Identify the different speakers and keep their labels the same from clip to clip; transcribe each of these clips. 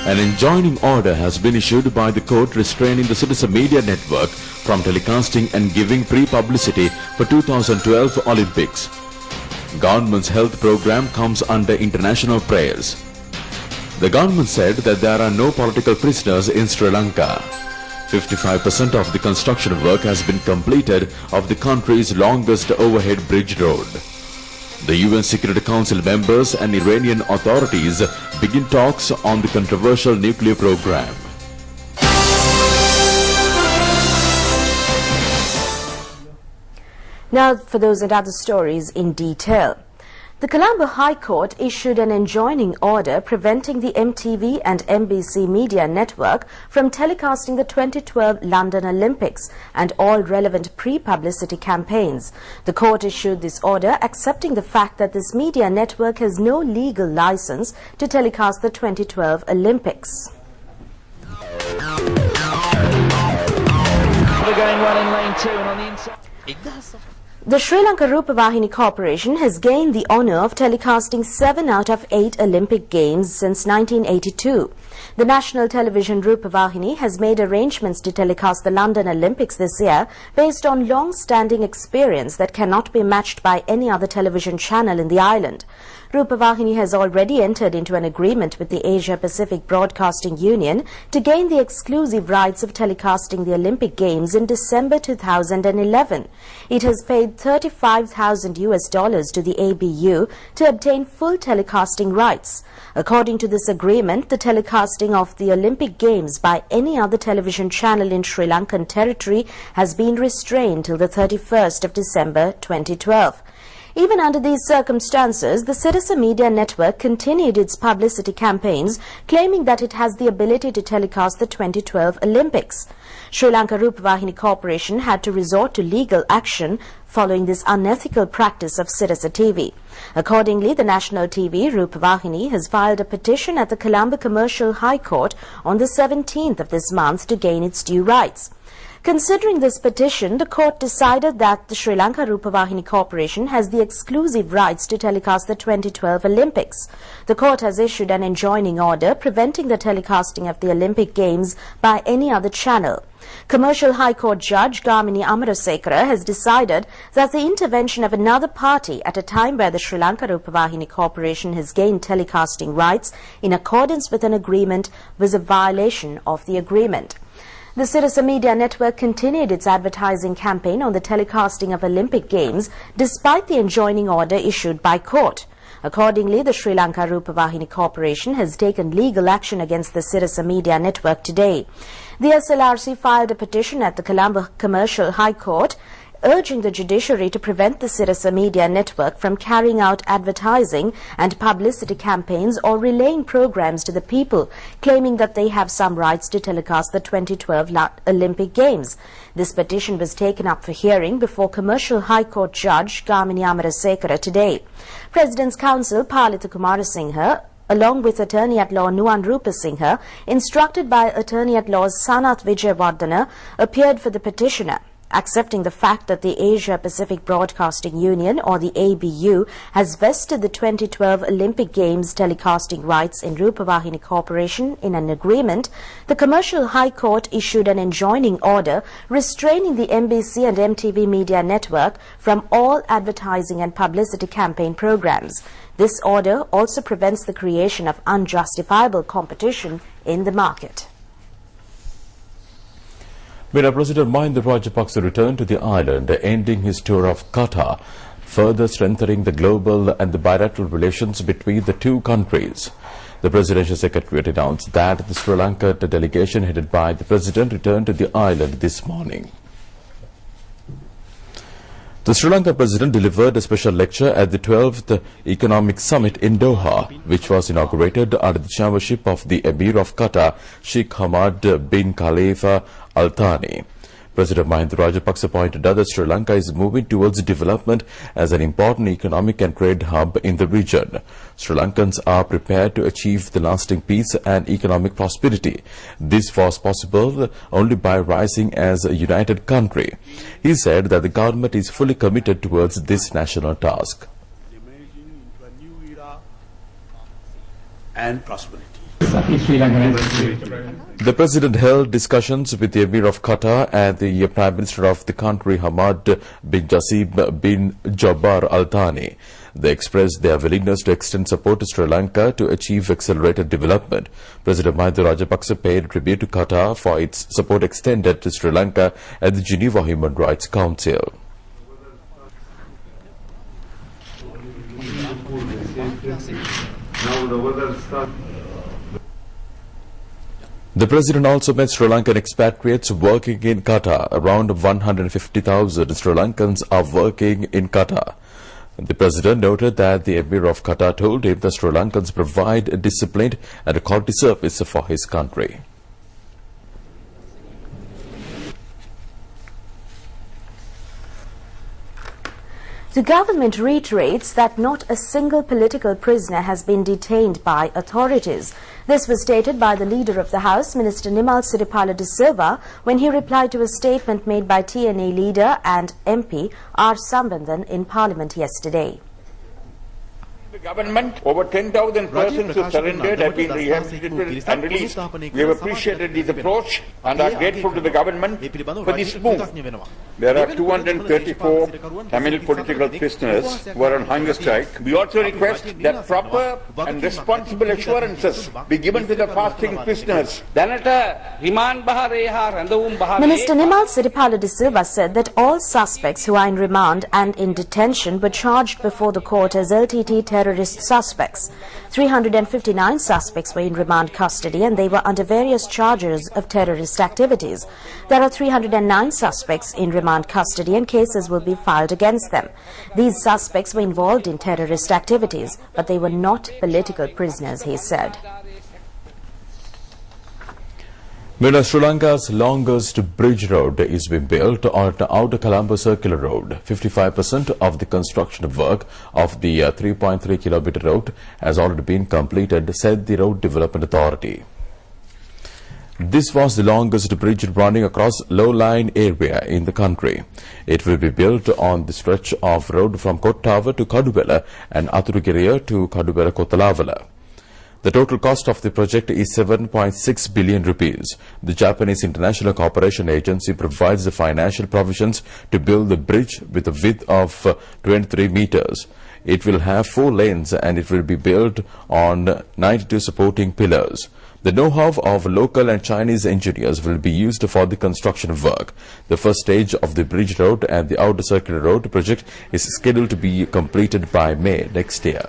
Speaker 1: An enjoining order has been issued by the court restraining the Citizen Media Network from telecasting and giving pre-publicity for 2012 Olympics. Government's health program comes under international prayers. The government said that there are no political prisoners in Sri Lanka. 55% of the construction work has been completed of the country's longest overhead bridge road. The UN Security Council members and Iranian authorities begin talks on the controversial nuclear program.
Speaker 2: Now for those and other stories in detail. The Colombo High Court issued an enjoining order preventing the MTV and MBC Media Network from telecasting the 2012 London Olympics and all relevant pre-publicity campaigns. The court issued this order accepting the fact that this media network has no legal license to telecast the 2012 Olympics.
Speaker 3: We're going one in lane 2 and on the inside.
Speaker 2: The Sri Lanka Rupavahini Corporation has gained the honour of telecasting 7 out of 8 Olympic Games since 1982. The national television Rupavahini has made arrangements to telecast the London Olympics this year based on long-standing experience that cannot be matched by any other television channel in the island. Rupavahini has already entered into an agreement with the Asia Pacific Broadcasting Union to gain the exclusive rights of telecasting the Olympic Games in December 2011. It has paid $35,000 to the ABU to obtain full telecasting rights. According to this agreement, the telecasting of the Olympic Games by any other television channel in Sri Lankan territory has been restrained till the 31st of December 2012. Even under these circumstances, the Citizen Media Network continued its publicity campaigns, claiming that it has the ability to telecast the 2012 Olympics. Sri Lanka Rupavahini Corporation had to resort to legal action following this unethical practice of Citizen TV. Accordingly, the national TV, Rupavahini, has filed a petition at the Colombo Commercial High Court on the 17th of this month to gain its due rights. Considering this petition, the court decided that the Sri Lanka Rupavahini Corporation has the exclusive rights to telecast the 2012 Olympics. The court has issued an enjoining order preventing the telecasting of the Olympic Games by any other channel. Commercial High Court Judge Gamini Amarasekara has decided that the intervention of another party at a time where the Sri Lanka Rupavahini Corporation has gained telecasting rights in accordance with an agreement was a violation of the agreement. The Citizen Media Network continued its advertising campaign on the telecasting of Olympic Games despite the enjoining order issued by court. Accordingly, the Sri Lanka Rupavahini Corporation has taken legal action against the Citizen Media Network today. The SLRC filed a petition at the Colombo Commercial High Court urging the judiciary to prevent the Citizen Media Network from carrying out advertising and publicity campaigns or relaying programs to the people, claiming that they have some rights to telecast the 2012 Olympic Games. This petition was taken up for hearing before Commercial High Court Judge Gamini Amarasekara today. President's Counsel Palitha Kumarasinghe, along with Attorney-at-Law Nuwan Rupasinghe, instructed by Attorney-at-Law's Sanath Vijayawardena, appeared for the petitioner. Accepting the fact that the Asia Pacific Broadcasting Union, or the ABU, has vested the 2012 Olympic Games telecasting rights in Rupavahini Corporation in an agreement, the Commercial High Court issued an enjoining order restraining the MBC and MTV Media Network from all advertising and publicity campaign programs. This order also prevents the creation of unjustifiable competition in the market.
Speaker 1: President Mahinda Rajapaksa returned to the island, ending his tour of Qatar, further strengthening the global and the bilateral relations between the two countries. The Presidential Secretariat announced that the Sri Lanka delegation headed by the President returned to the island this morning. The Sri Lanka President delivered a special lecture at the 12th Economic Summit in Doha, which was inaugurated under the chairmanship of the Emir of Qatar, Sheikh Hamad bin Khalifa Al Thani. President Mahinda Rajapaksa pointed out that Sri Lanka is moving towards development as an important economic and trade hub in the region. Sri Lankans are prepared to achieve the lasting peace and economic prosperity. This was possible only by rising as a united country. He said that the government is fully committed towards this national task.
Speaker 4: and prosperity.
Speaker 1: The President held discussions with the Emir of Qatar and the Prime Minister of the country, Hamad bin Jassim bin Jabbar Al Thani. They expressed their willingness to extend support to Sri Lanka to achieve accelerated development. President Mahinda Rajapaksa paid tribute to Qatar for its support extended to Sri Lanka at the Geneva Human Rights Council. The President also met Sri Lankan expatriates working in Qatar. Around 150,000 Sri Lankans are working in Qatar. The President noted that the Emir of Qatar told him that Sri Lankans provide a disciplined and a quality service for his country.
Speaker 2: The government reiterates that not a single political prisoner has been detained by authorities. This was stated by the leader of the House, Minister Nimal Siripala de Silva, when he replied to a statement made by TNA leader and MP R. Sambandhan in Parliament yesterday.
Speaker 5: The government, over 10,000 persons who surrendered have been rehabilitated and released. We have appreciated this approach and are grateful to the government for this move. There are 234 Tamil political prisoners who are on hunger strike. We also request that proper and responsible assurances be given to the fasting prisoners.
Speaker 2: Minister Nimal Siripala de Silva said that all suspects who are in remand and in detention were charged before the court as LTT terrorist suspects. 359 suspects were in remand custody and they were under various charges of terrorist activities. There are 309 suspects in remand custody and cases will be filed against them. These suspects were involved in terrorist activities, but they were not political prisoners, he said.
Speaker 1: Meanwhile, Sri Lanka's longest bridge road is being built on the Outer Colombo Circular Road. 55% of the construction work of the 3.3 kilometer road has already been completed, said the Road Development Authority. This was the longest bridge running across low-lying area in the country. It will be built on the stretch of road from Kottava to Kadubela and Athurugiriya to Kadubela Kottalavala. The total cost of the project is 7.6 billion rupees. The Japanese International Cooperation Agency provides the financial provisions to build the bridge with a width of 23 meters. It will have 4 lanes and it will be built on 92 supporting pillars. The know-how of local and Chinese engineers will be used for the construction work. The first stage of the bridge road and the outer circular road project is scheduled to be completed by May next year.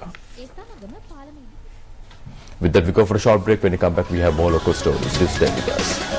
Speaker 1: With that, we go for a short break. When we come back, we have more local stories. Please stay with us.